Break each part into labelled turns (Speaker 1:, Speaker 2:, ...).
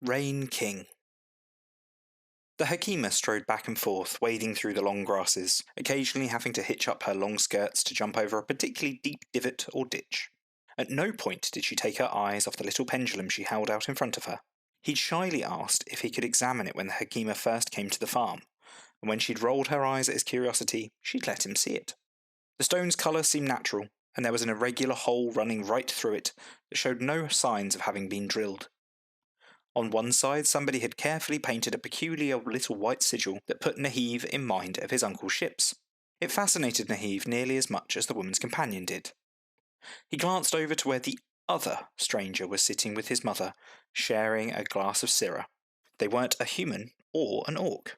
Speaker 1: Rain King. The Hakima strode back and forth, wading through the long grasses, occasionally having to hitch up her long skirts to jump over a particularly deep divot or ditch. At no point did she take her eyes off the little pendulum she held out in front of her. He'd shyly asked if he could examine it when the Hakima first came to the farm, and when she'd rolled her eyes at his curiosity, she'd let him see it. The stone's colour seemed natural, and there was an irregular hole running right through it that showed no signs of having been drilled. On one side somebody had carefully painted a peculiar little white sigil that put Naheev in mind of his uncle's ships. It fascinated Naheev nearly as much as the woman's companion did. He glanced over to where the other stranger was sitting with his mother, sharing a glass of syrah. They weren't a human or an orc.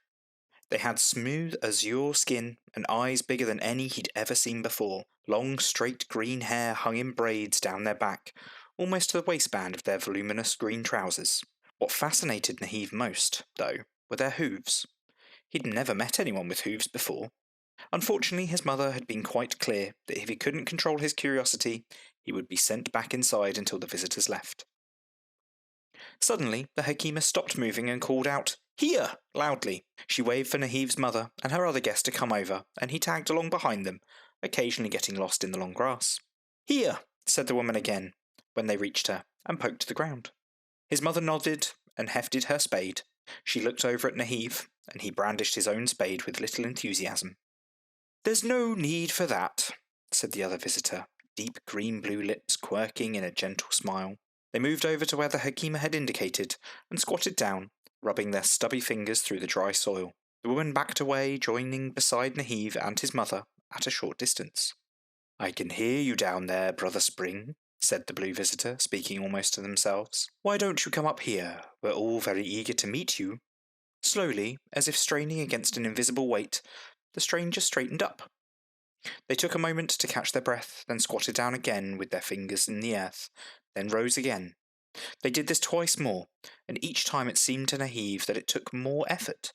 Speaker 1: They had smooth azure skin and eyes bigger than any he'd ever seen before. Long straight green hair hung in braids down their back, almost to the waistband of their voluminous green trousers. What fascinated Naheev most, though, were their hooves. He'd never met anyone with hooves before. Unfortunately, his mother had been quite clear that if he couldn't control his curiosity, he would be sent back inside until the visitors left. Suddenly, the Hakima stopped moving and called out, "Here!" loudly. She waved for Naheev's mother and her other guest to come over, and he tagged along behind them, occasionally getting lost in the long grass. "Here!" said the woman again, when they reached her, and poked the ground. His mother nodded and hefted her spade. She looked over at Naheev, and he brandished his own spade with little enthusiasm. "There's no need for that," said the other visitor, deep green-blue lips quirking in a gentle smile. They moved over to where the Hakima had indicated, and squatted down, rubbing their stubby fingers through the dry soil. The woman backed away, joining beside Naheev and his mother at a short distance. "I can hear you down there, Brother Spring," said the blue visitor, speaking almost to themselves. "Why don't you come up here? We're all very eager to meet you." Slowly, as if straining against an invisible weight, the stranger straightened up. They took a moment to catch their breath, then squatted down again with their fingers in the earth, then rose again. They did this twice more, and each time it seemed to Naheev that it took more effort.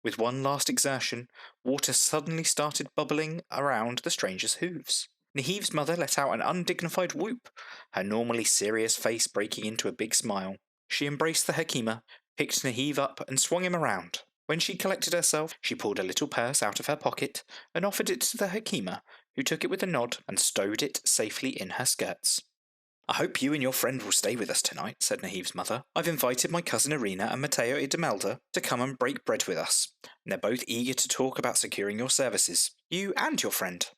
Speaker 1: With one last exertion, water suddenly started bubbling around the stranger's hooves. Naheev's mother let out an undignified whoop, her normally serious face breaking into a big smile. She embraced the Hakima, picked Naheev up and swung him around. When she collected herself, she pulled a little purse out of her pocket and offered it to the Hakima, who took it with a nod and stowed it safely in her skirts. "I hope you and your friend will stay with us tonight," said Naheev's mother. "I've invited my cousin Irina and Matteo Idamelda to come and break bread with us, and they're both eager to talk about securing your services, you and your friend."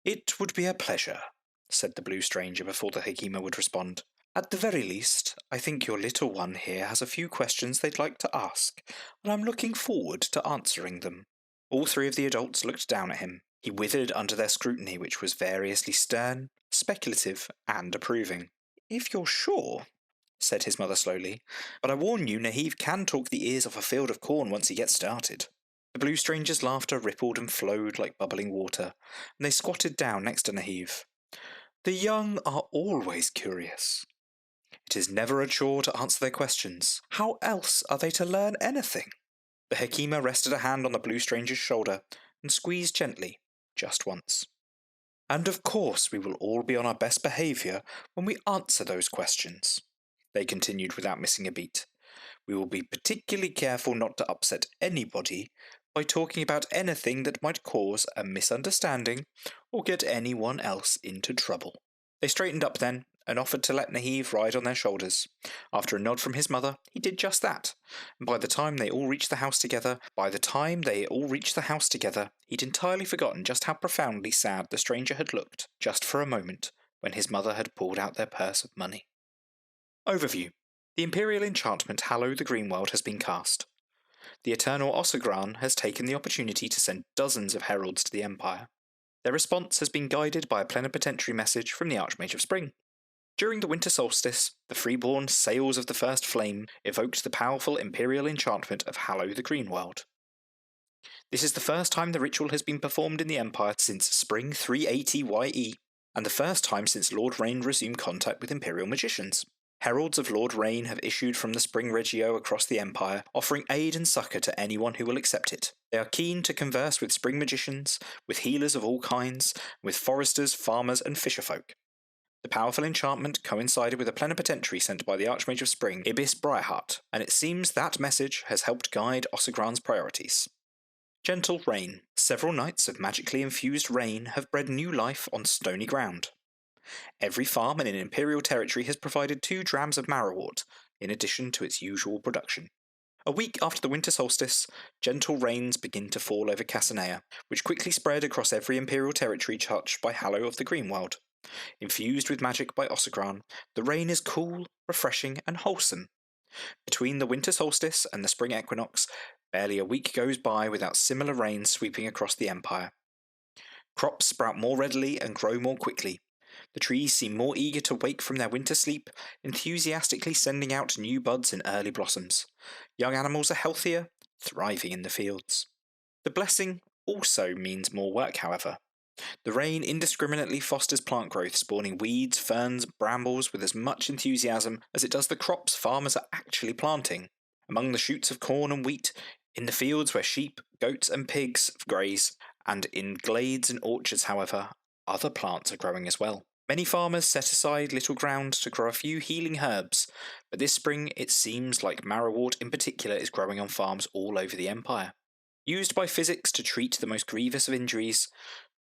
Speaker 1: "It would be a pleasure," said the blue stranger before the Hakima would respond. "At the very least, I think your little one here has a few questions they'd like to ask, and I'm looking forward to answering them." All three of the adults looked down at him. He withered under their scrutiny, which was variously stern, speculative, and approving. "If you're sure," said his mother slowly, "but I warn you, Naheev can talk the ears off a field of corn once he gets started." The blue stranger's laughter rippled and flowed like bubbling water, and they squatted down next to Naheev. "The young are always curious. It is never a chore to answer their questions. How else are they to learn anything?" The Hakima rested a hand on the blue stranger's shoulder and squeezed gently, just once. "And of course we will all be on our best behaviour when we answer those questions," they continued without missing a beat. "We will be particularly careful not to upset anybody by talking about anything that might cause a misunderstanding or get anyone else into trouble." They straightened up then, and offered to let Naheev ride on their shoulders. After a nod from his mother, he did just that, and by the time they all reached the house together, he'd entirely forgotten just how profoundly sad the stranger had looked, just for a moment, when his mother had pulled out their purse of money. Overview. The Imperial enchantment Hallow the Greenworld has been cast. The Eternal Ossagran has taken the opportunity to send dozens of heralds to the Empire. Their response has been guided by a plenipotentiary message from the Archmage of Spring. During the winter solstice, the freeborn Sails of the First Flame evoked the powerful Imperial enchantment of Hallow the Greenworld. This is the first time the ritual has been performed in the Empire since Spring 380 YE, and the first time since Lord Rain resumed contact with Imperial magicians. Heralds of Lord Rain have issued from the Spring Regio across the Empire, offering aid and succour to anyone who will accept it. They are keen to converse with spring magicians, with healers of all kinds, with foresters, farmers and fisherfolk. The powerful enchantment coincided with a plenipotentiary sent by the Archmage of Spring, Ibis Briarheart, and it seems that message has helped guide Ossegran's priorities. Gentle Rain. Several nights of magically infused rain have bred new life on stony ground. Every farm in an Imperial territory has provided 2 drams of marrowwort, in addition to its usual production. A week after the winter solstice, gentle rains begin to fall over Cassanea, which quickly spread across every Imperial territory touched by Hallow of the Greenworld. Infused with magic by Ossegran, the rain is cool, refreshing, and wholesome. Between the winter solstice and the spring equinox, barely a week goes by without similar rain sweeping across the Empire. Crops sprout more readily and grow more quickly. The trees seem more eager to wake from their winter sleep, enthusiastically sending out new buds and early blossoms. Young animals are healthier, thriving in the fields. The blessing also means more work, however. The rain indiscriminately fosters plant growth, spawning weeds, ferns, brambles with as much enthusiasm as it does the crops farmers are actually planting. Among the shoots of corn and wheat, in the fields where sheep, goats and pigs graze, and in glades and orchards, however, other plants are growing as well. Many farmers set aside little ground to grow a few healing herbs, but this spring it seems like marrowwort in particular is growing on farms all over the Empire. Used by physics to treat the most grievous of injuries,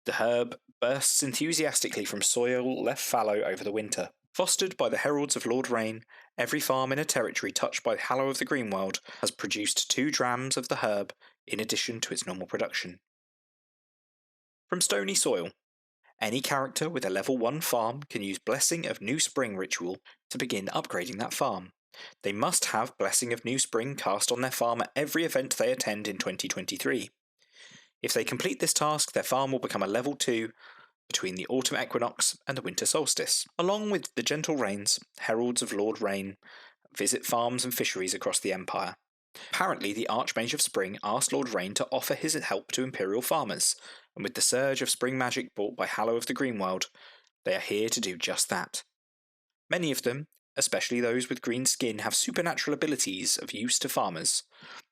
Speaker 1: the herb bursts enthusiastically from soil left fallow over the winter. Fostered by the heralds of Lord Rain, every farm in a territory touched by Hallow of the Greenworld has produced 2 drams of the herb in addition to its normal production. From Stony Soil. Any character with a level 1 farm can use Blessing of New Spring ritual to begin upgrading that farm. They must have Blessing of New Spring cast on their farm at every event they attend in 2023. If they complete this task, their farm will become a level 2 between the autumn equinox and the winter solstice. Along with the gentle rains, heralds of Lord Rain visit farms and fisheries across the Empire. Apparently, the Archmage of Spring asked Lord Rain to offer his help to Imperial farmers, and with the surge of spring magic brought by Hallow of the Greenworld, they are here to do just that. Many of them, especially those with green skin, have supernatural abilities of use to farmers.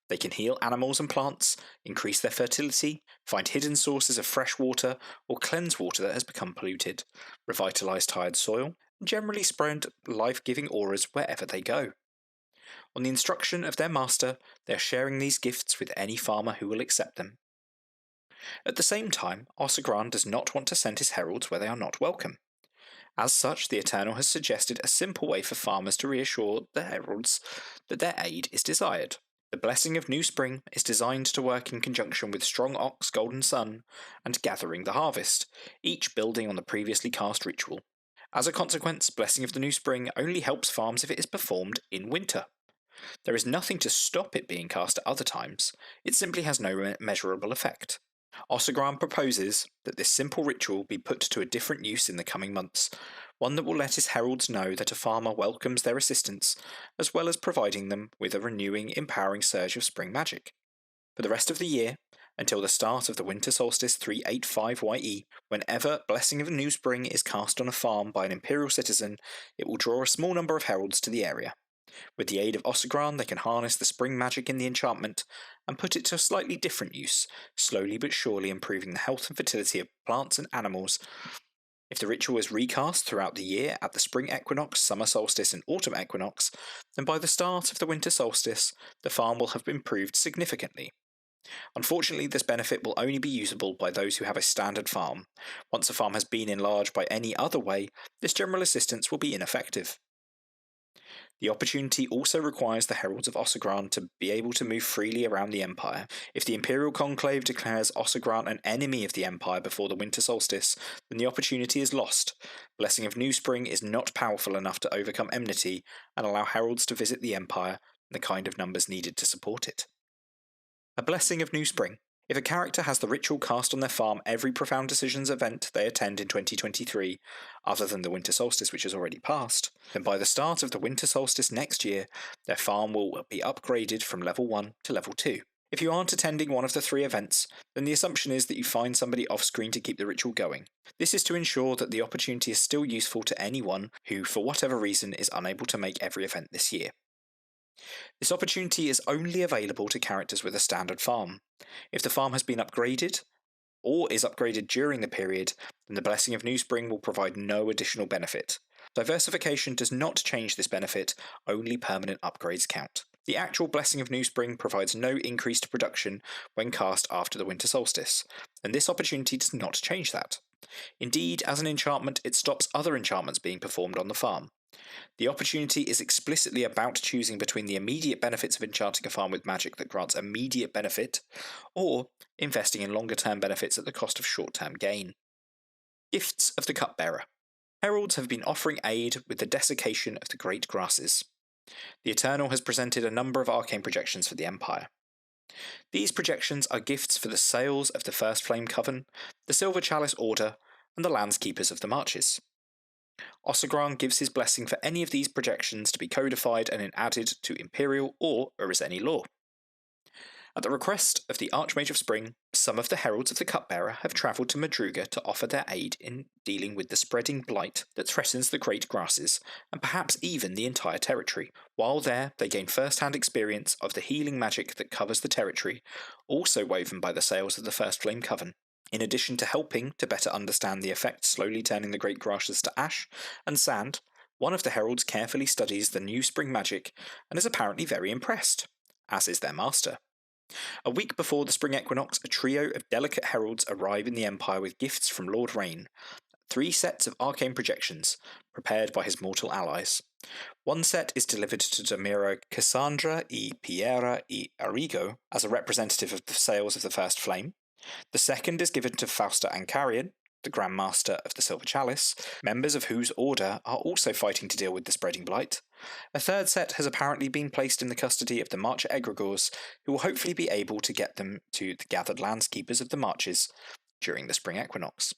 Speaker 1: They can heal animals and plants, increase their fertility, find hidden sources of fresh water, or cleanse water that has become polluted, revitalize tired soil, and generally spread life-giving auras wherever they go. On the instruction of their master, they are sharing these gifts with any farmer who will accept them. At the same time, Ossegran does not want to send his heralds where they are not welcome. As such, the Eternal has suggested a simple way for farmers to reassure the heralds that their aid is desired. The Blessing of New Spring is designed to work in conjunction with Strong Ox, Golden Sun, and Gathering the Harvest, each building on the previously cast ritual. As a consequence, Blessing of the New Spring only helps farms if it is performed in winter. There is nothing to stop it being cast at other times, it simply has no measurable effect. Ossegran proposes that this simple ritual be put to a different use in the coming months, one that will let his heralds know that a farmer welcomes their assistance, as well as providing them with a renewing, empowering surge of spring magic. For the rest of the year, until the start of the winter solstice 385 YE, whenever Blessing of a New Spring is cast on a farm by an Imperial citizen, it will draw a small number of heralds to the area. With the aid of Ossegran, they can harness the spring magic in the enchantment and put it to a slightly different use, slowly but surely improving the health and fertility of plants and animals. If the ritual is recast throughout the year at the spring equinox, summer solstice, and autumn equinox, then by the start of the winter solstice, the farm will have improved significantly. Unfortunately, this benefit will only be usable by those who have a standard farm. Once a farm has been enlarged by any other way, this general assistance will be ineffective. The opportunity also requires the Heralds of Ossegran to be able to move freely around the Empire. If the Imperial Conclave declares Ossegran an enemy of the Empire before the winter solstice, then the opportunity is lost. Blessing of New Spring is not powerful enough to overcome enmity and allow Heralds to visit the Empire in the kind of numbers needed to support it. A Blessing of New Spring. If a character has the ritual cast on their farm every Profound Decisions event they attend in 2023, other than the winter solstice which has already passed, then by the start of the winter solstice next year, their farm will be upgraded from level 1 to level 2. If you aren't attending one of the 3 events, then the assumption is that you find somebody off-screen to keep the ritual going. This is to ensure that the opportunity is still useful to anyone who, for whatever reason, is unable to make every event this year. This opportunity is only available to characters with a standard farm. If the farm has been upgraded, or is upgraded during the period, then the Blessing of New Spring will provide no additional benefit. Diversification does not change this benefit, only permanent upgrades count. The actual Blessing of New Spring provides no increase to production when cast after the winter solstice, and this opportunity does not change that. Indeed, as an enchantment, it stops other enchantments being performed on the farm. The opportunity is explicitly about choosing between the immediate benefits of enchanting a farm with magic that grants immediate benefit, or investing in longer term benefits at the cost of short term gain. Gifts of the Cupbearer. Heralds have been offering aid with the desiccation of the great grasses. The Eternal has presented a number of arcane projections for the Empire. These projections are gifts for the Sails of the First Flame Coven, the Silver Chalice Order, and the Landskeepers of the Marches. Ossagran gives his blessing for any of these projections to be codified and added to Imperial or Arizeni law. At the request of the Archmage of Spring, some of the Heralds of the Cupbearer have travelled to Madruga to offer their aid in dealing with the spreading blight that threatens the great grasses, and perhaps even the entire territory. While there, they gain first-hand experience of the healing magic that covers the territory, also woven by the Sails of the First Flame Coven. In addition to helping to better understand the effect slowly turning the great grasses to ash and sand, one of the heralds carefully studies the new spring magic and is apparently very impressed, as is their master. A week before the spring equinox, a trio of delicate heralds arrive in the Empire with gifts from Lord Rain, 3 sets of arcane projections, prepared by his mortal allies. One set is delivered to Demira Cassandra y Piera y Arrigo as a representative of the Sails of the First Flame. The second is given to Fausta Ancarian, the Grand Master of the Silver Chalice, members of whose order are also fighting to deal with the spreading blight. A third set has apparently been placed in the custody of the Marcher Egregores, who will hopefully be able to get them to the gathered landskeepers of the Marches during the spring equinox.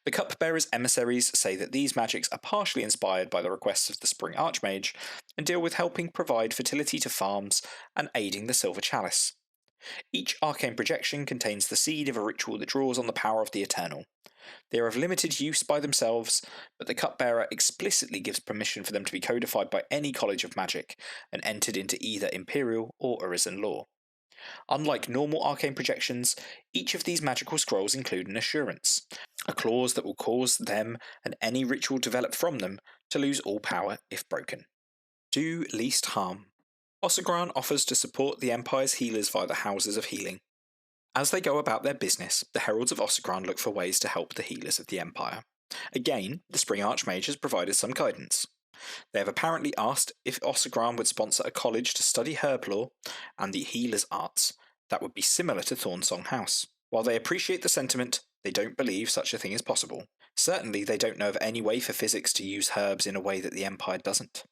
Speaker 1: The Cupbearer's emissaries say that these magics are partially inspired by the requests of the Spring Archmage, and deal with helping provide fertility to farms and aiding the Silver Chalice. Each arcane projection contains the seed of a ritual that draws on the power of the Eternal. They are of limited use by themselves, but the Cupbearer explicitly gives permission for them to be codified by any College of Magic and entered into either Imperial or Arisen law. Unlike normal arcane projections, each of these magical scrolls include an assurance, a clause that will cause them and any ritual developed from them to lose all power if broken. Do least harm. Ossagran offers to support the Empire's healers via the Houses of Healing. As they go about their business, the Heralds of Ossagran look for ways to help the healers of the Empire. Again, the Spring Archmage has provided some guidance. They have apparently asked if Ossagran would sponsor a college to study herb law and the healer's arts that would be similar to Thornsong House. While they appreciate the sentiment, they don't believe such a thing is possible. Certainly they don't know of any way for physics to use herbs in a way that the Empire doesn't.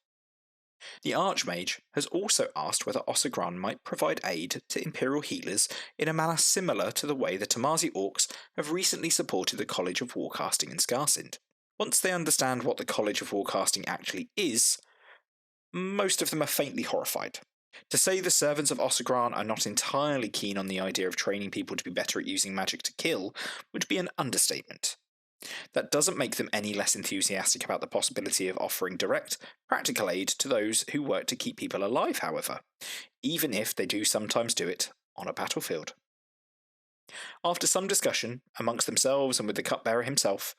Speaker 1: The Archmage has also asked whether Ossagran might provide aid to Imperial healers in a manner similar to the way the Tamazi Orcs have recently supported the College of Warcasting in Scarsind. Once they understand what the College of Warcasting actually is, most of them are faintly horrified. To say the servants of Ossagran are not entirely keen on the idea of training people to be better at using magic to kill would be an understatement. That doesn't make them any less enthusiastic about the possibility of offering direct, practical aid to those who work to keep people alive, however, even if they do sometimes do it on a battlefield. After some discussion, amongst themselves and with the Cupbearer himself,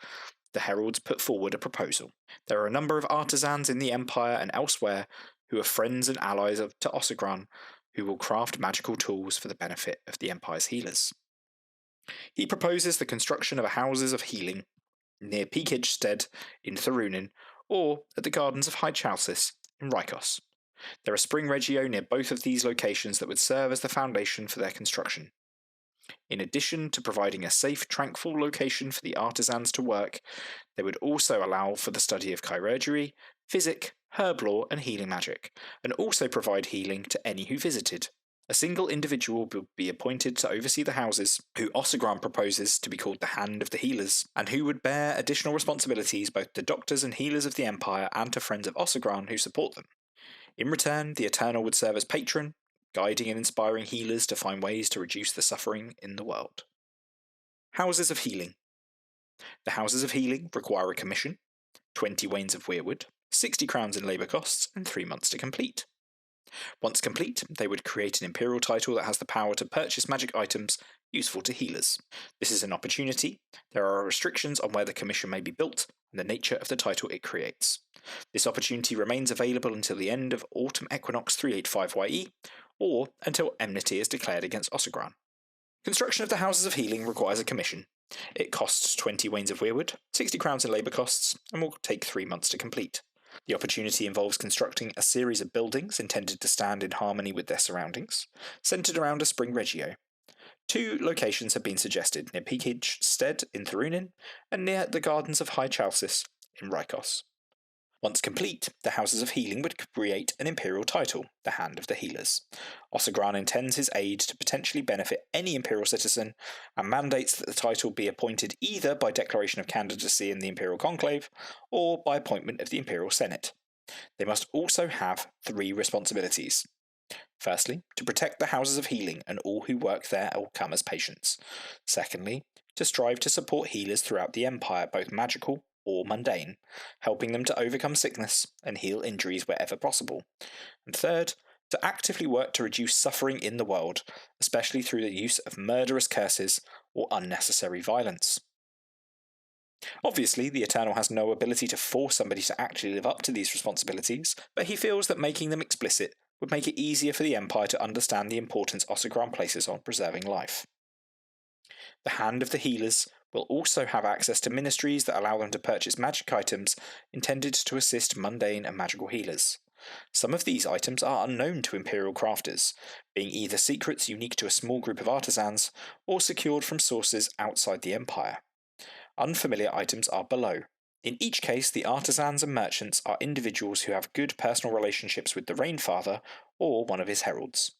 Speaker 1: the heralds put forward a proposal. There are a number of artisans in the Empire and elsewhere who are friends and allies to Ossagran, who will craft magical tools for the benefit of the Empire's healers. He proposes the construction of a Houses of Healing near Peakage Stead in Thorunin, or at the Gardens of High Chalcis in Rykos. There are spring regio near both of these locations that would serve as the foundation for their construction. In addition to providing a safe, tranquil location for the artisans to work, they would also allow for the study of chirurgery, physic, herb law, and healing magic, and also provide healing to any who visited. A single individual will be appointed to oversee the houses, who Ossagran proposes to be called the Hand of the Healers, and who would bear additional responsibilities both to doctors and healers of the Empire and to friends of Ossagran who support them. In return, the Eternal would serve as patron, guiding and inspiring healers to find ways to reduce the suffering in the world. Houses of Healing. The Houses of Healing require a commission, 20 wains of weirwood, 60 crowns in labour costs, and 3 months to complete. Once complete, they would create an Imperial title that has the power to purchase magic items useful to healers. This is an opportunity. There are restrictions on where the commission may be built and the nature of the title it creates. This opportunity remains available until the end of Autumn Equinox 385YE, or until enmity is declared against Ossagran. Construction of the Houses of Healing requires a commission. It costs 20 Wains of Weirwood, 60 crowns in labour costs, and will take 3 months to complete. The opportunity involves constructing a series of buildings intended to stand in harmony with their surroundings, centred around a spring regio. 2 locations have been suggested, near Peakage Stead in Thorunin, and near the Gardens of High Chalcis in Rykos. Once complete, the Houses of Healing would create an Imperial title, the Hand of the Healers. Ossagran intends his aid to potentially benefit any Imperial citizen, and mandates that the title be appointed either by declaration of candidacy in the Imperial Conclave, or by appointment of the Imperial Senate. They must also have 3 responsibilities. Firstly, to protect the Houses of Healing and all who work there or come as patients. Secondly, to strive to support healers throughout the Empire, both magical or mundane, helping them to overcome sickness and heal injuries wherever possible. And third, to actively work to reduce suffering in the world, especially through the use of murderous curses or unnecessary violence. Obviously, the Eternal has no ability to force somebody to actually live up to these responsibilities, but he feels that making them explicit would make it easier for the Empire to understand the importance Ossagran places on preserving life. The Hand of the Healers will also have access to ministries that allow them to purchase magic items intended to assist mundane and magical healers. Some of these items are unknown to Imperial crafters, being either secrets unique to a small group of artisans, or secured from sources outside the Empire. Unfamiliar items are below. In each case, the artisans and merchants are individuals who have good personal relationships with the Rainfather or one of his heralds.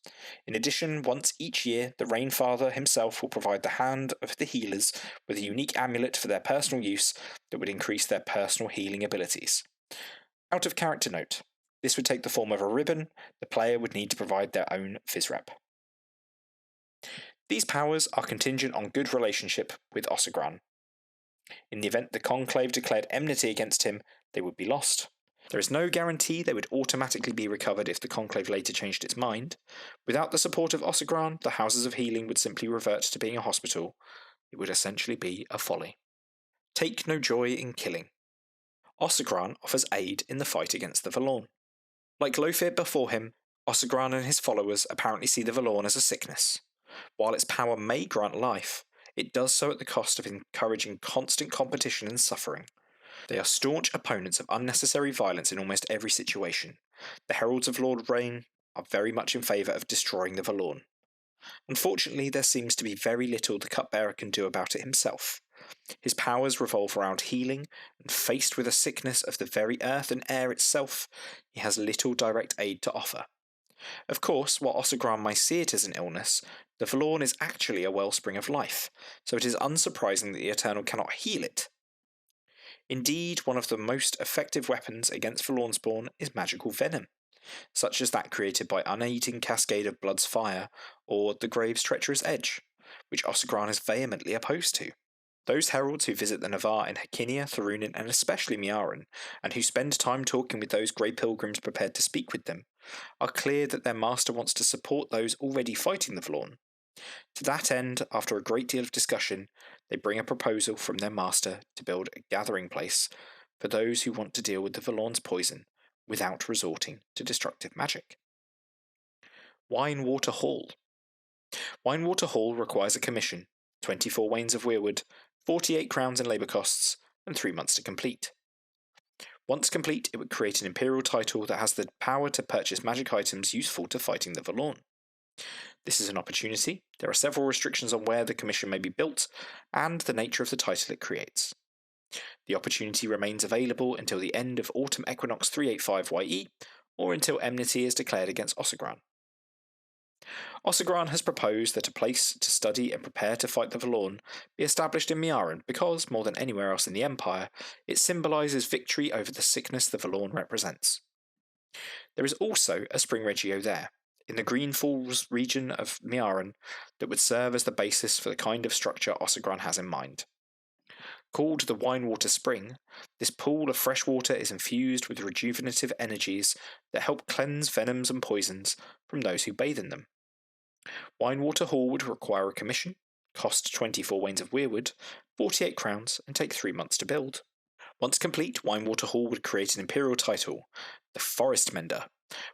Speaker 1: In addition, once each year, the Rainfather himself will provide the Hand of the Healers with a unique amulet for their personal use that would increase their personal healing abilities. Out of character note, this would take the form of a ribbon. The player would need to provide their own Physrep. These powers are contingent on good relationship with Ossagran. In the event the Conclave declared enmity against him, they would be lost. There is no guarantee they would automatically be recovered if the Conclave later changed its mind. Without the support of Ossagran, the Houses of Healing would simply revert to being a hospital. It would essentially be a folly. Take no joy in killing. Ossagran offers aid in the fight against the Valorn. Like Lofir before him, Ossagran and his followers apparently see the Valorn as a sickness. While its power may grant life, it does so at the cost of encouraging constant competition and suffering. They are staunch opponents of unnecessary violence in almost every situation. The Heralds of Lord Rain are very much in favour of destroying the Valorn. Unfortunately, there seems to be very little the Cupbearer can do about it himself. His powers revolve around healing, and faced with a sickness of the very earth and air itself, he has little direct aid to offer. Of course, while Ossagran may see it as an illness, the Valorn is actually a wellspring of life, so it is unsurprising that the Eternal cannot heal it. Indeed, one of the most effective weapons against Valornspawn is magical venom, such as that created by Uneating Cascade of Blood's Fire, or the Grave's Treacherous Edge, which Ossagran is vehemently opposed to. Those heralds who visit the Navarre in Hakinia, Thorunin, and especially Miaran, and who spend time talking with those grey pilgrims prepared to speak with them, are clear that their master wants to support those already fighting the Valorn. To that end, after a great deal of discussion, they bring a proposal from their master to build a gathering place for those who want to deal with the Valorn's poison without resorting to destructive magic. Winewater Hall. Winewater Hall requires a commission, 24 Wains of Weirwood, 48 crowns in labour costs, and 3 months to complete. Once complete, it would create an Imperial title that has the power to purchase magic items useful to fighting the Valorn. This is an opportunity. There are several restrictions on where the commission may be built, and the nature of the title it creates. The opportunity remains available until the end of Autumn Equinox 385YE, or until enmity is declared against Ossagran. Ossagran has proposed that a place to study and prepare to fight the Valorn be established in Miaran because, more than anywhere else in the Empire, it symbolises victory over the sickness the Valorn represents. There is also a spring regio there, in the Green Falls region of Miaran, that would serve as the basis for the kind of structure Ossagran has in mind. Called the Winewater Spring, this pool of fresh water is infused with rejuvenative energies that help cleanse venoms and poisons from those who bathe in them. Winewater Hall would require a commission, cost 24 wains of weirwood, 48 crowns, and take 3 months to build. Once complete, Winewater Hall would create an imperial title, the Forest Mender,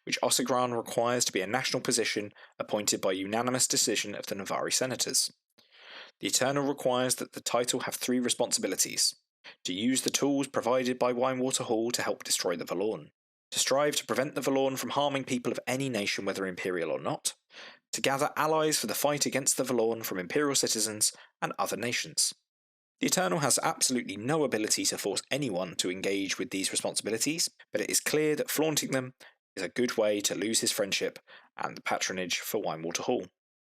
Speaker 1: which Ossegran requires to be a national position appointed by unanimous decision of the Navari senators. The Eternal requires that the title have 3 responsibilities: to use the tools provided by Winewater Hall to help destroy the Valorn, to strive to prevent the Valorn from harming people of any nation whether imperial or not, to gather allies for the fight against the Valorn from imperial citizens and other nations. The Eternal has absolutely no ability to force anyone to engage with these responsibilities, but it is clear that flaunting them is a good way to lose his friendship and the patronage for Winewater Hall.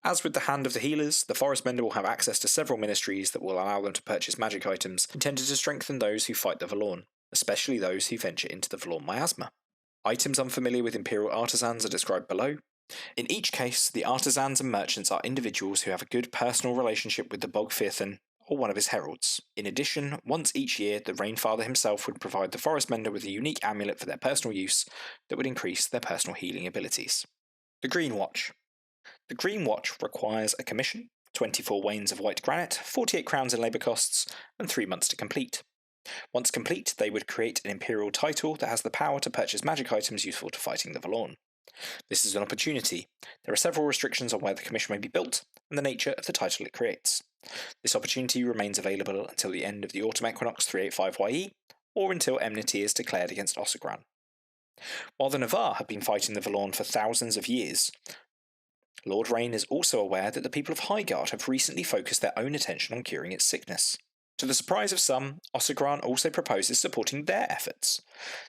Speaker 1: As with the Hand of the Healers, the Forest Mender will have access to several ministries that will allow them to purchase magic items intended to strengthen those who fight the Valorn, especially those who venture into the Valorn miasma. Items unfamiliar with Imperial artisans are described below. In each case, the artisans and merchants are individuals who have a good personal relationship with the Bog-Firthan or one of his heralds. In addition, once each year, the Rainfather himself would provide the Forest Mender with a unique amulet for their personal use that would increase their personal healing abilities. The Green Watch. The Green Watch requires a commission, 24 wains of white granite, 48 crowns in labour costs, and 3 months to complete. Once complete, they would create an imperial title that has the power to purchase magic items useful to fighting the Valorn. This is an opportunity. There are several restrictions on where the commission may be built, and the nature of the title it creates. This opportunity remains available until the end of the Autumn Equinox 385YE, or until enmity is declared against Ossegran. While the Navar have been fighting the Valorn for thousands of years, Lord Rain is also aware that the people of Highguard have recently focused their own attention on curing its sickness. To the surprise of some, Ossegran also proposes supporting their efforts.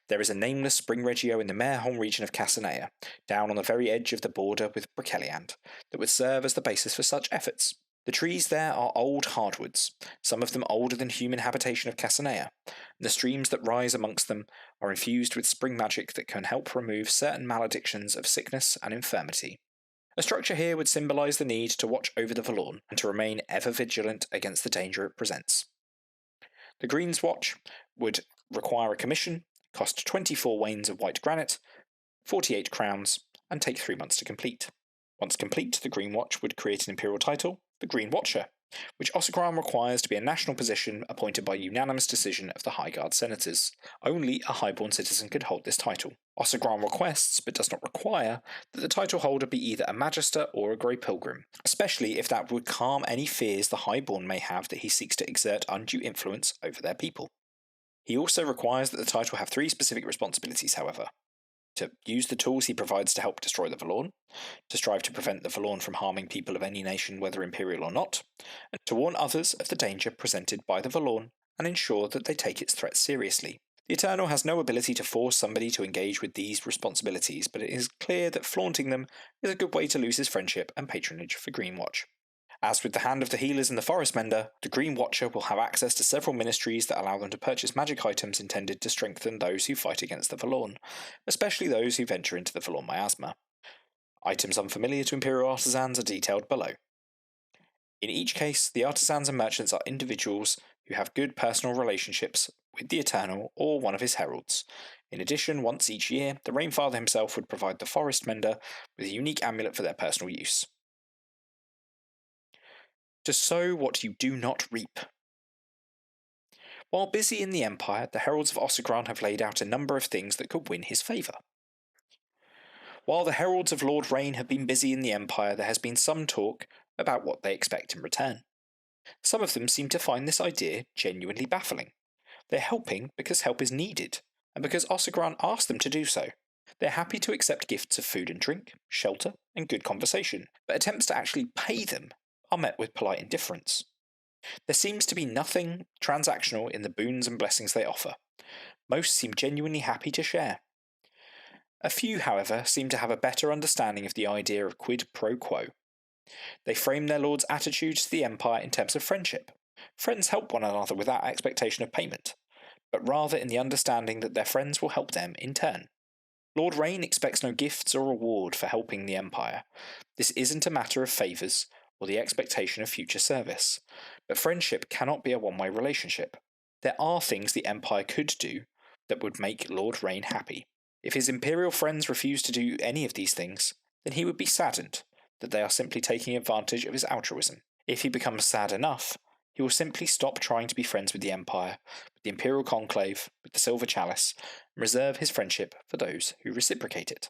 Speaker 1: There is a nameless spring regio in the Mareholm region of Cassanea, down on the very edge of the border with Brokeliand, that would serve as the basis for such efforts. The trees there are old hardwoods, some of them older than human habitation of Cassanea, and the streams that rise amongst them are infused with spring magic that can help remove certain maledictions of sickness and infirmity. A structure here would symbolise the need to watch over the Valorn and to remain ever vigilant against the danger it presents. The Green's Watch would require a commission, cost 24 wains of white granite, 48 crowns, and take 3 months to complete. Once complete, the Green Watch would create an imperial title, the Green Watcher, which Ossegran requires to be a national position appointed by unanimous decision of the Highguard senators. Only a highborn citizen could hold this title. Ossegran requests, but does not require, that the title holder be either a magister or a Grey Pilgrim, especially if that would calm any fears the highborn may have that he seeks to exert undue influence over their people. He also requires that the title have 3 specific responsibilities, however: to use the tools he provides to help destroy the Valorn, to strive to prevent the Valorn from harming people of any nation whether imperial or not, and to warn others of the danger presented by the Valorn and ensure that they take its threats seriously. The Eternal has no ability to force somebody to engage with these responsibilities, but it is clear that flaunting them is a good way to lose his friendship and patronage for Greenwatch. As with the Hand of the Healers and the Forest Mender, the Green Watcher will have access to several ministries that allow them to purchase magic items intended to strengthen those who fight against the Valorn, especially those who venture into the Valorn miasma. Items unfamiliar to Imperial artisans are detailed below. In each case, the artisans and merchants are individuals who have good personal relationships with the Eternal or one of his heralds. In addition, once each year, the Rainfather himself would provide the Forest Mender with a unique amulet for their personal use. To sow what you do not reap. While busy in the Empire, the heralds of Ossegran have laid out a number of things that could win his favour. While the heralds of Lord Rain have been busy in the Empire, there has been some talk about what they expect in return. Some of them seem to find this idea genuinely baffling. They're helping because help is needed, and because Ossegran asked them to do so. They're happy to accept gifts of food and drink, shelter, and good conversation, but attempts to actually pay them are met with polite indifference. There seems to be nothing transactional in the boons and blessings they offer. Most seem genuinely happy to share. A few, however, seem to have a better understanding of the idea of quid pro quo. They frame their lord's attitude to the Empire in terms of friendship. Friends help one another without expectation of payment, but rather in the understanding that their friends will help them in turn. Lord Rain expects no gifts or reward for helping the Empire. This isn't a matter of favours or the expectation of future service, but friendship cannot be a one-way relationship. There are things the Empire could do that would make Lord Rain happy. If his Imperial friends refuse to do any of these things, then he would be saddened that they are simply taking advantage of his altruism. If he becomes sad enough, he will simply stop trying to be friends with the Empire, with the Imperial Conclave, with the Silver Chalice, and reserve his friendship for those who reciprocate it.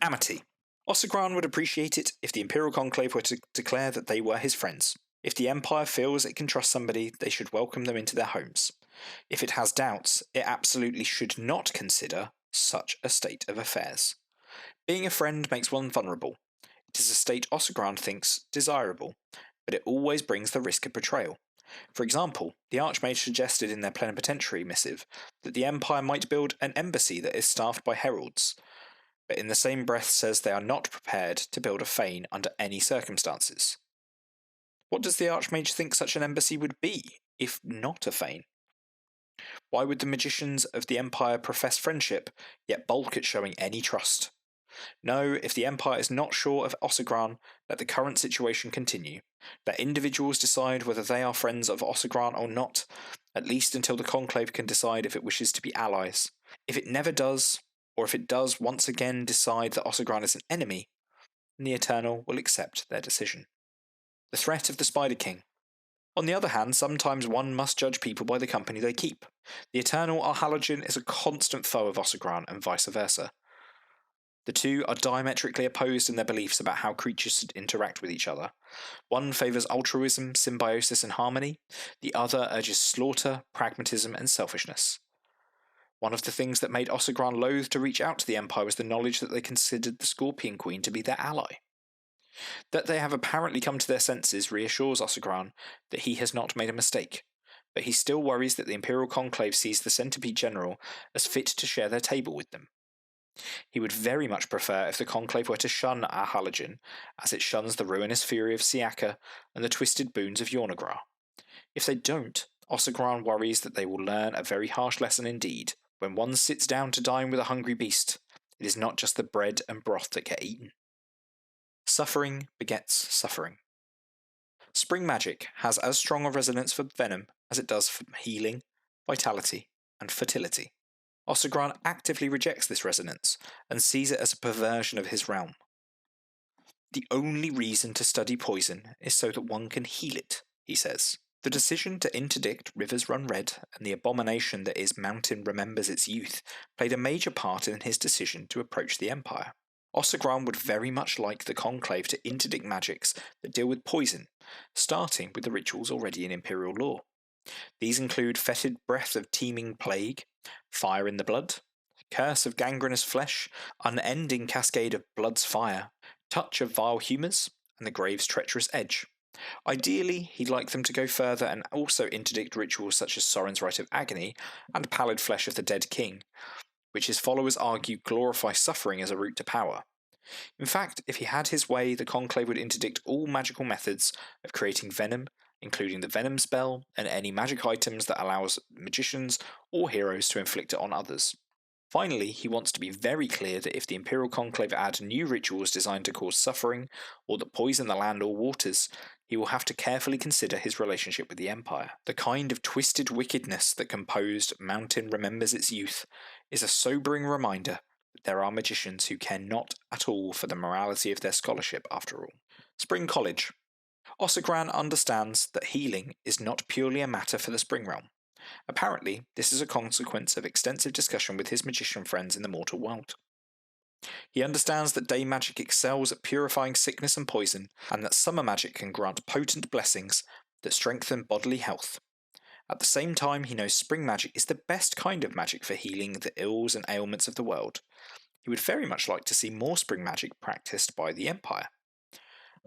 Speaker 1: Amity. Ossegran would appreciate it if the Imperial Conclave were to declare that they were his friends. If the Empire feels it can trust somebody, they should welcome them into their homes. If it has doubts, it absolutely should not consider such a state of affairs. Being a friend makes one vulnerable. It is a state Ossegran thinks desirable, but it always brings the risk of betrayal. For example, the Archmage suggested in their plenipotentiary missive that the Empire might build an embassy that is staffed by heralds, but in the same breath says they are not prepared to build a fane under any circumstances. What does the Archmage think such an embassy would be, if not a fane? Why would the magicians of the Empire profess friendship, yet balk at showing any trust? No, if the Empire is not sure of Ossegran, let the current situation continue. Let individuals decide whether they are friends of Ossegran or not, at least until the Conclave can decide if it wishes to be allies. If it never does, or if it does once again decide that Ossegran is an enemy, then the Eternal will accept their decision. The threat of the Spider King. On the other hand, sometimes one must judge people by the company they keep. The Eternal Arhalogen is a constant foe of Ossegran, and vice versa. The two are diametrically opposed in their beliefs about how creatures should interact with each other. One favours altruism, symbiosis, and harmony. The other urges slaughter, pragmatism, and selfishness. One of the things that made Ossegran loath to reach out to the Empire was the knowledge that they considered the Scorpion Queen to be their ally. That they have apparently come to their senses reassures Ossegran that he has not made a mistake, but he still worries that the Imperial Conclave sees the Centipede General as fit to share their table with them. He would very much prefer if the Conclave were to shun Arhalogen, as it shuns the ruinous fury of Siaka and the twisted boons of Yornagra. If they don't, Ossegran worries that they will learn a very harsh lesson indeed. When one sits down to dine with a hungry beast, it is not just the bread and broth that get eaten. Suffering begets suffering. Spring magic has as strong a resonance for venom as it does for healing, vitality, and fertility. Ossegran actively rejects this resonance and sees it as a perversion of his realm. The only reason to study poison is so that one can heal it, he says. The decision to interdict Rivers Run Red and the abomination that is Mountain Remembers Its Youth played a major part in his decision to approach the Empire. Ossegran would very much like the Conclave to interdict magics that deal with poison, starting with the rituals already in Imperial law. These include Fetid Breath of Teeming Plague, Fire in the Blood, Curse of Gangrenous Flesh, Unending Cascade of Blood's Fire, Touch of Vile Humours, and the Grave's Treacherous Edge. Ideally, he'd like them to go further and also interdict rituals such as Sorin's Rite of Agony and Pallid Flesh of the Dead King, which his followers argue glorify suffering as a route to power. In fact, if he had his way, the Conclave would interdict all magical methods of creating venom, including the venom spell and any magic items that allows magicians or heroes to inflict it on others. Finally, he wants to be very clear that if the Imperial Conclave add new rituals designed to cause suffering or that poison the land or waters, he will have to carefully consider his relationship with the Empire. The kind of twisted wickedness that composed Mountain Remembers Its Youth is a sobering reminder that there are magicians who care not at all for the morality of their scholarship after all. Spring College. Ossegran understands that healing is not purely a matter for the Spring Realm. Apparently, this is a consequence of extensive discussion with his magician friends in the mortal world. He understands that day magic excels at purifying sickness and poison, and that summer magic can grant potent blessings that strengthen bodily health. At the same time, he knows spring magic is the best kind of magic for healing the ills and ailments of the world. He would very much like to see more spring magic practiced by the Empire,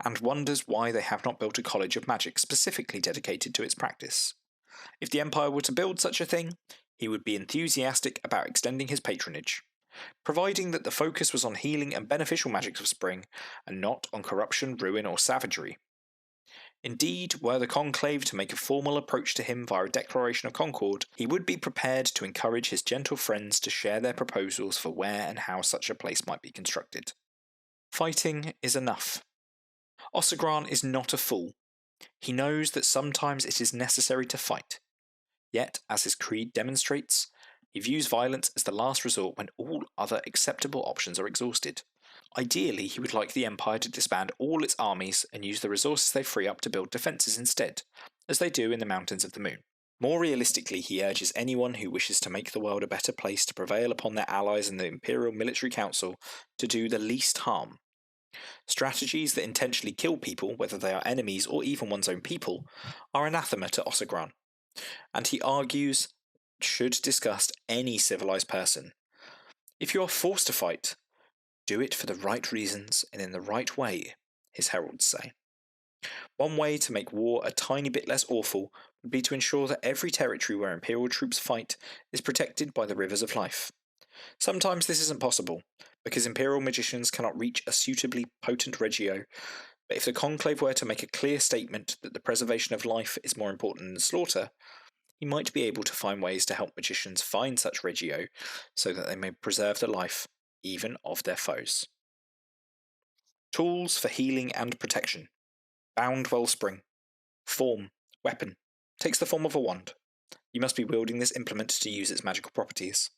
Speaker 1: and wonders why they have not built a college of magic specifically dedicated to its practice. If the Empire were to build such a thing, he would be enthusiastic about extending his patronage, providing that the focus was on healing and beneficial magics of spring, and not on corruption, ruin, or savagery. Indeed, were the Conclave to make a formal approach to him via a declaration of concord, he would be prepared to encourage his gentle friends to share their proposals for where and how such a place might be constructed. Fighting is enough. Ossegran is not a fool. He knows that sometimes it is necessary to fight. Yet, as his creed demonstrates, he views violence as the last resort when all other acceptable options are exhausted. Ideally, he would like the Empire to disband all its armies and use the resources they free up to build defences instead, as they do in the Mountains of the Moon. More realistically, he urges anyone who wishes to make the world a better place to prevail upon their allies in the Imperial Military Council to do the least harm. Strategies that intentionally kill people, whether they are enemies or even one's own people, are anathema to Ossegran, and he argues should disgust any civilized person. If you are forced to fight, do it for the right reasons and in the right way, his heralds say. One way to make war a tiny bit less awful would be to ensure that every territory where Imperial troops fight is protected by the rivers of life. Sometimes this isn't possible, because Imperial magicians cannot reach a suitably potent regio, but if the Conclave were to make a clear statement that the preservation of life is more important than slaughter, he might be able to find ways to help magicians find such regio so that they may preserve the life even of their foes. Tools for healing and protection. Bound Wellspring. Form, weapon. Takes the form of a wand. You must be wielding this implement to use its magical properties.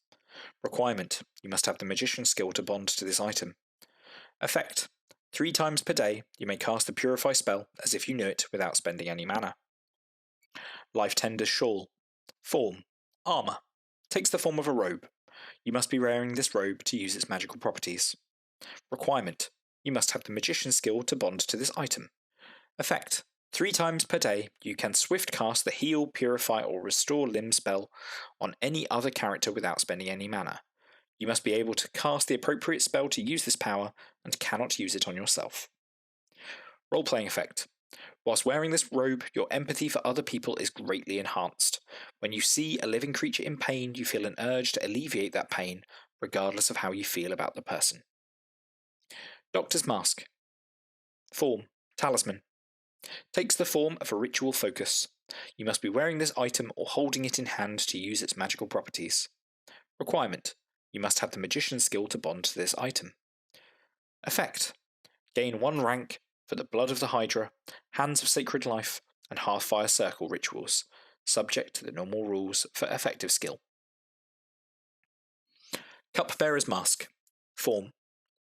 Speaker 1: Requirement: you must have the magician's skill to bond to this item. Effect: 3 times per day you may cast the Purify spell as if you knew it without spending any mana. Life Tender's Shawl. Form, armor. Takes the form of a robe. You must be wearing this robe to use its magical properties. Requirement: you must have the magician's skill to bond to this item. Effect: 3 times per day you can swift cast the Heal, Purify or Restore Limb spell on any other character without spending any mana. You must be able to cast the appropriate spell to use this power and cannot use it on yourself. Role-playing effect. Whilst wearing this robe, your empathy for other people is greatly enhanced. When you see a living creature in pain, you feel an urge to alleviate that pain, regardless of how you feel about the person. Doctor's Mask. Form, Talisman. Takes the form of a ritual focus. You must be wearing this item or holding it in hand to use its magical properties. Requirement: you must have the magician's skill to bond to this item. Effect: gain 1 rank for the Blood of the Hydra, Hands of Sacred Life, and Hearthfire Circle rituals, subject to the normal rules for effective skill. Cupbearer's Mask. Form,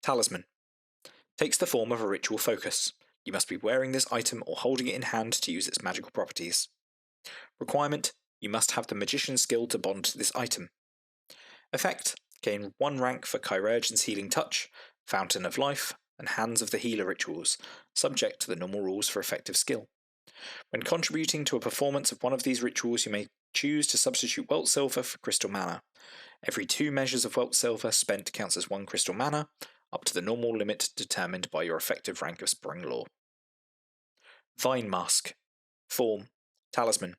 Speaker 1: Talisman. Takes the form of a ritual focus. You must be wearing this item or holding it in hand to use its magical properties. Requirement: you must have the magician's skill to bond to this item. Effect: gain 1 rank for Chirurgeon's Healing Touch, Fountain of Life, and Hands of the Healer rituals, subject to the normal rules for effective skill. When contributing to a performance of one of these rituals, you may choose to substitute Welt Silver for Crystal Mana. Every 2 measures of Welt Silver spent counts as 1 Crystal Mana, up to the normal limit determined by your effective rank of Spring Law. Vine Mask. Form, Talisman.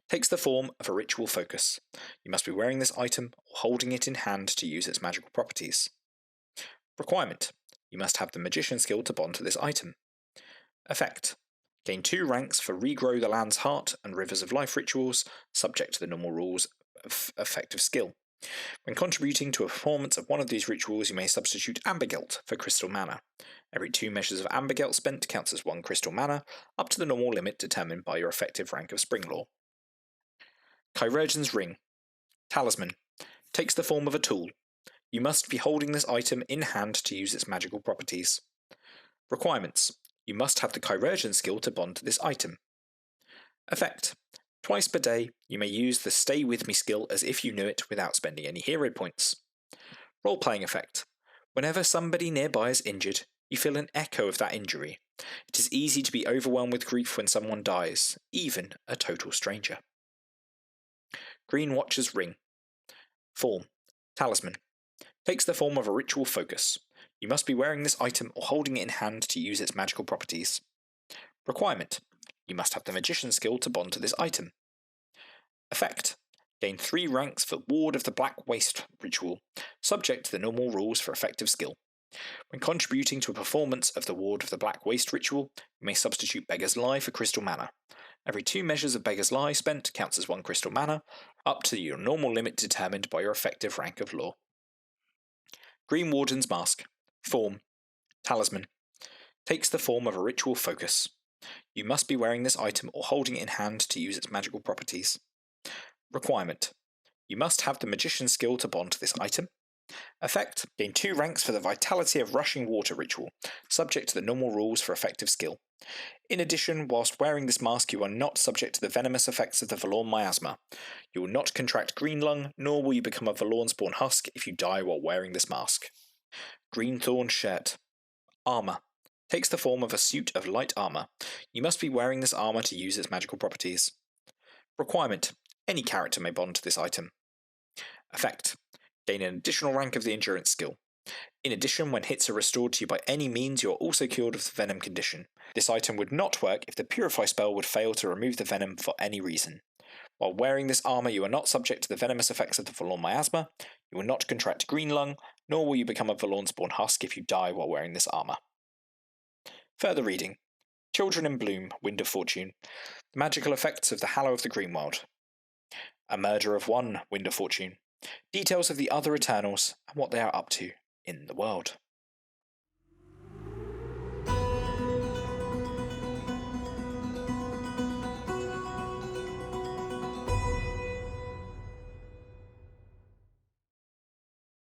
Speaker 1: Takes the form of a ritual focus. You must be wearing this item or holding it in hand to use its magical properties. Requirement: you must have the magician's skill to bond to this item. Effect: gain 2 ranks for Regrow the Land's Heart and Rivers of Life rituals, subject to the normal rules of effective skill. When contributing to a performance of one of these rituals, you may substitute Ambergelt for Crystal Mana. Every 2 measures of Ambergelt spent counts as 1 Crystal Mana, up to the normal limit determined by your effective rank of Spring Law. Chirurgeon's Ring. Talisman. Takes the form of a tool. You must be holding this item in hand to use its magical properties. Requirements: you must have the Chirurgeon skill to bond to this item. Effect: twice per day, you may use the Stay With Me skill as if you knew it without spending any hero points. Role-playing effect. Whenever somebody nearby is injured, you feel an echo of that injury. It is easy to be overwhelmed with grief when someone dies, even a total stranger. Green Watcher's Ring. Form, Talisman. Takes the form of a ritual focus. You must be wearing this item or holding it in hand to use its magical properties. Requirement: you must have the magician's skill to bond to this item. Effect: gain 3 ranks for Ward of the Black Waste ritual, subject to the normal rules for effective skill. When contributing to a performance of the Ward of the Black Waste ritual, you may substitute Beggar's Lie for Crystal Mana. Every 2 measures of Beggar's Lie spent counts as 1 Crystal Mana, up to your normal limit determined by your effective rank of Law. Green Warden's Mask. Form, Talisman. Takes the form of a ritual focus. You must be wearing this item or holding it in hand to use its magical properties. Requirement. You must have the magician skill to bond to this item. Effect. Gain 2 ranks for the Vitality of Rushing Water ritual, subject to the normal rules for effective skill. In addition, whilst wearing this mask you are not subject to the venomous effects of the Valorn miasma. You will not contract green lung, nor will you become a Valorn spawn husk if you die while wearing this mask. Greenthorn shirt. Armor. Takes the form of a suit of light armor. You must be wearing this armor to use its magical properties. Requirement. Any character may bond to this item. Effect. Gain an additional rank of the endurance skill. In addition, when hits are restored to you by any means, you are also cured of the venom condition. This item would not work if the Purify spell would fail to remove the venom for any reason. While wearing this armor, you are not subject to the venomous effects of the Valorn miasma, you will not contract green lung, nor will you become a Valorn spawn husk if you die while wearing this armor. Further reading. Children in Bloom, Wind of Fortune. The magical effects of the Hallow of the Greenworld. A murder of one, Wind of Fortune. Details of the other Eternals and what they are up to in the world.